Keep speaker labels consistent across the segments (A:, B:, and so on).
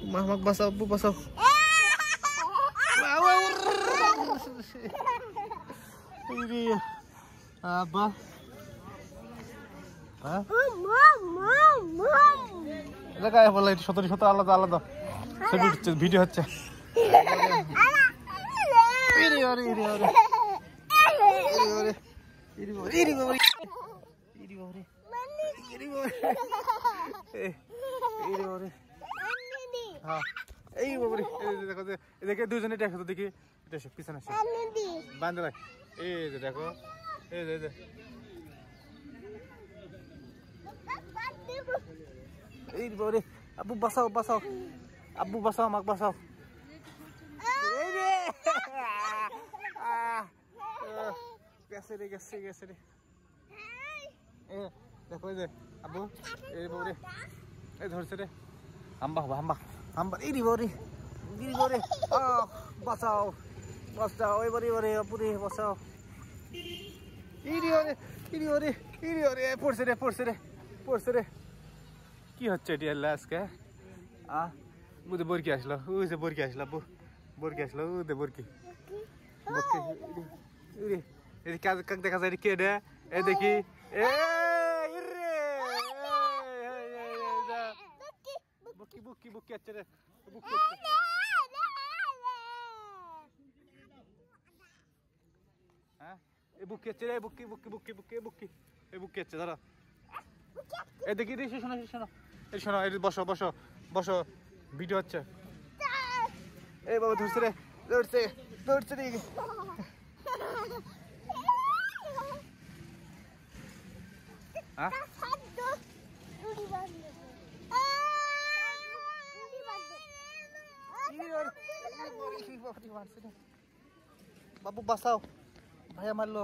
A: Mamak basah, bu basah. Ini apa? Hah? Lega বলে এটা সতরি সতর আলাদা আলাদা ভিডিও হচ্ছে এই বাবারে দেখো দেখে দুজনে দেখো তো দেখি এটা সব পিছনে আসে বাঁধে রাখ এই যে দেখো এই যে এই বাবারে আব্বু বাঁচাও বাঁচাও আব্বু বাঁচাও আমাকে বাঁচাও এই রে গেছে রে গেছে গেছে রে দেখো এই যে আব্বু এই বাবারে এই ধরছে রে হাম্বা হাম্বা হাম্বা এই বাবারে বাঁচাও বাঁচাও এবারে এবারে পুরে বাঁচাও পড়ছে রে পড়ছে রে পড়ছে রে কি হচ্ছে এটি আল্লাহ আজকে বুঝে বরকি আসলো ওই যে বরকি আসলো বরকি আসলো ওদের বরকি কাক দেখা যায় কে রে এ দেখি বুকি বুকি বুকি আছে রে বুকি হ্যাঁ এ বুকি আছে রে বুকি বুকি বুকি বুকি বুকি এ বুকি আছে ধরো এ দেখি রে শোনো শোনো এই শোনো এই বসো বসো বসো ভিডিও হচ্ছে এই বাবা ধরছে রে ধরছে ধরছে রে হ্যাঁ বাবু বাঁচাও ভাইয়া মারলো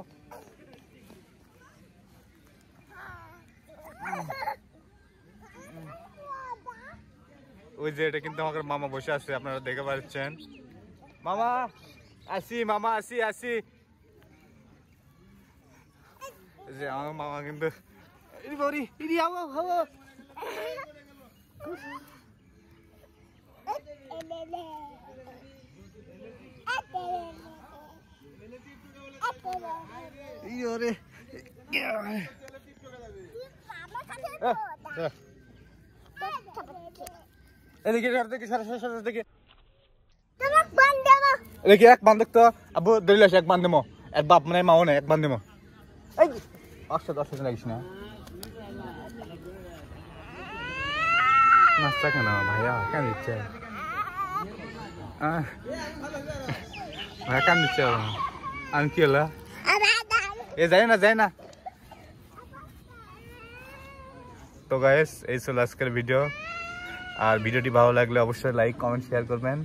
A: ওই যে এটা কিন্তু আমাদের মামা বসে আছে আপনারা দেখতে পাচ্ছেন মামা আসি মামা আসি আসি যে আমার মামা কিন্তু দেখি এক বান দেখতো আবু দলিল এক বান দেবো এক বাপ মানে মাও না এক বান দেবো অসুবিধা লাগিস না নাস্তা কেন ভাইয়া কেন দিচ্ছে ভাইয়া কেন দিচ্ছে আমি কি হলো এ যাই না তো গাইস এই ছিল আজকের ভিডিও আর ভিডিওটি ভালো লাগলে অবশ্যই লাইক কমেন্ট শেয়ার করবেন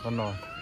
A: ধন্যবাদ।